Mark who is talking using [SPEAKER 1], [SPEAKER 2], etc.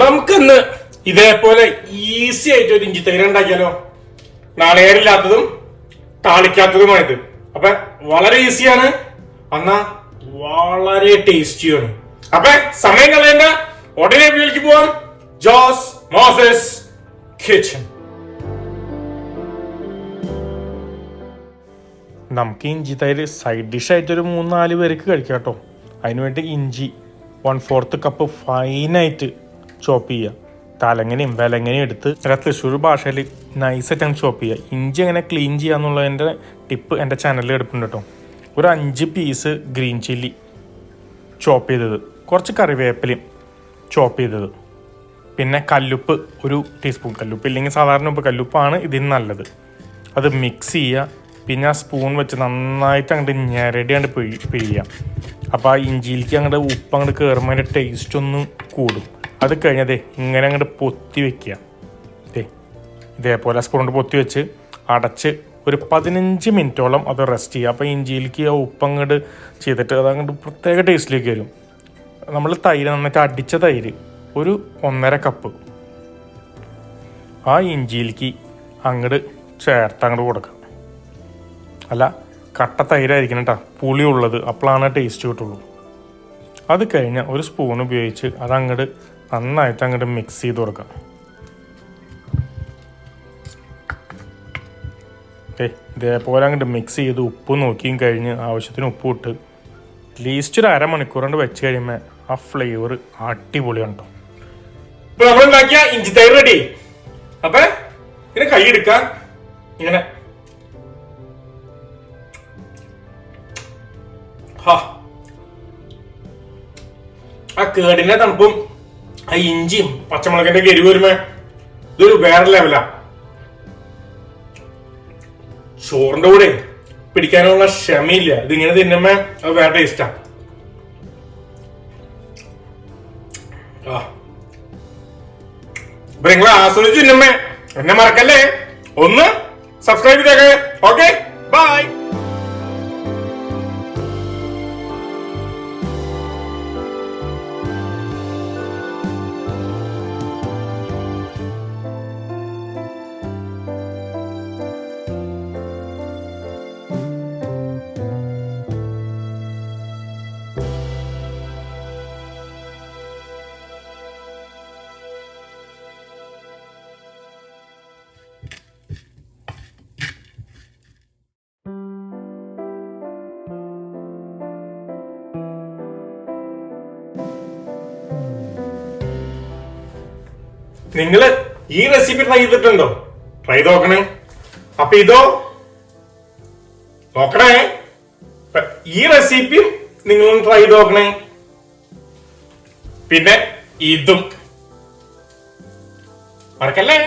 [SPEAKER 1] നമുക്കിന്ന് ഇതേപോലെ ഈസി ആയിട്ട് ഒരു ഇഞ്ചി തൈര് ഉണ്ടാക്കിയാലോ. നാളികേരമില്ലാത്തതും താളിക്കാത്തതുമായത്. അപ്പൊ വളരെ ഈസിയാണ്, എന്നാ വളരെ ടേസ്റ്റിയാണ്. അപ്പൊ സമയം കളയേണ്ട, ഉടനെ വീട്ടിലേക്ക് പോവാം. ജോസ് മോസസ് കിച്ചൺ. നമുക്ക് ഇഞ്ചി തൈര് സൈഡ് ഡിഷ് ആയിട്ടൊരു 3-4 പേർക്ക് കഴിക്കാം കേട്ടോ. അതിനുവേണ്ടി ഇഞ്ചി 1/4 കപ്പ് ഫൈനായിട്ട് ചോപ്പ് ചെയ്യുക. തലങ്ങനെയും വിലങ്ങനെയും എടുത്ത് തൃശ്ശൂർ ഭാഷയിൽ നൈസായിട്ടാണ് ചോപ്പ് ചെയ്യുക. ഇഞ്ചി എങ്ങനെ ക്ലീൻ ചെയ്യുക എന്നുള്ളതിൻ്റെ ടിപ്പ് എൻ്റെ ചാനലിൽ എടുപ്പുണ്ട് കേട്ടോ. ഒരു 5 പീസ് ഗ്രീൻ ചില്ലി ചോപ്പ് ചെയ്തത്, കുറച്ച് കറിവേപ്പിലയും ചോപ്പ് ചെയ്തത്, പിന്നെ കല്ലുപ്പ് ഒരു ടീസ്പൂൺ. കല്ലുപ്പ് ഇല്ലെങ്കിൽ സാധാരണ ഉപ്പ്, കല്ലുപ്പാണ് ഇതിന് നല്ലത്. അത് മിക്സ് ചെയ്യുക. പിന്നെ ആ സ്പൂൺ വെച്ച് നന്നായിട്ട് അങ്ങോട്ട് ഞെരടിയാണ്ട് പിഴിയുക. അപ്പോൾ ആ ഇഞ്ചിയിലേക്ക് അങ്ങോട്ട് ഉപ്പ് അങ്ങോട്ട് കയറുമ്പോൾ അതിൻ്റെ ടേസ്റ്റ് ഒന്ന് കൂടും. അത് കഴിഞ്ഞതേ ഇങ്ങനെ അങ്ങോട്ട് പൊത്തി വെക്കുക. ഇതേപോലെ സ്പൂൺ കൊണ്ട് പൊത്തി വെച്ച് അടച്ച് ഒരു 15 മിനിറ്റോളം അത് റെസ്റ്റ് ചെയ്യുക. അപ്പോൾ ഇഞ്ചിയിലേക്ക് ആ ഉപ്പ് അങ്ങോട്ട് ചെയ്തിട്ട് അത് അങ്ങോട്ട് പ്രത്യേക ടേസ്റ്റിലേക്ക് വരും. നമ്മൾ തൈര് നന്നായിട്ട് അടിച്ച തൈര് ഒരു 1.5 കപ്പ് ആ ഇഞ്ചിയിലേക്ക് അങ്ങോട്ട് ചേർത്ത് അങ്ങോട്ട് കൊടുക്കുക. അല്ല, കട്ട തൈരായിരിക്കണം കേട്ടോ, പുളിയുള്ളത്. അപ്പോഴാണ് ടേസ്റ്റ് കിട്ടുള്ളൂ. അത് കഴിഞ്ഞാൽ ഒരു സ്പൂൺ ഉപയോഗിച്ച് അതങ്ങോട്ട് നന്നായിട്ട് അങ്ങോട്ട് മിക്സ് ചെയ്ത് കൊടുക്കാം. ഇതേപോലെ അങ്ങോട്ട് മിക്സ് ചെയ്ത് ഉപ്പ് നോക്കിയും കഴിഞ്ഞ് ആവശ്യത്തിന് ഉപ്പ് ഇട്ട് അറ്റ്ലീസ്റ്റ് ഒരു 1/2 മണിക്കൂർ കൊണ്ട് വെച്ച് കഴിയുമ്പോൾ ആ ഫ്ലേവർ അടിപൊളിയാണ് കേട്ടോ. ഇപ്പൊ നമ്മൾ ഉണ്ടാക്കിയ ഇഞ്ചി തൈര് റെഡി. അപ്പൊ ഇങ്ങനെ കൈ എടുക്കാം, ഇങ്ങനെ ആ കേടിന്റെ തണുപ്പും ആ ഇഞ്ചിയും പച്ചമുളകിന്റെ എരിവ് വരുമ്പോ ഇതൊരു വേറെ ലെവലാ. ചോറിന്റെ കൂടെ പിടിക്കാനുള്ള ക്ഷമയില്ല. ഇതിങ്ങനെ തിന്നുമ്പോ അത് വേറെ ടേസ്റ്റാ. അപ്പൊ നിങ്ങൾ ആസ്വദിച്ച് തിന്നുമ്പോ എന്നെ മറക്കല്ലേ, ഒന്ന് സബ്സ്ക്രൈബ് ചെയ്തേക്കെ. Okay, by. നിങ്ങള് ഈ റെസിപ്പി ട്രൈ ചെയ്തിട്ടുണ്ടോ? ട്രൈ നോക്കണേ. അപ്പൊ ഇതോ നോക്കണേ, ഈ റെസിപ്പി നിങ്ങളും ട്രൈ ചെയ്ത് നോക്കണേ. പിന്നെ ഇതും മറക്കല്ലേ.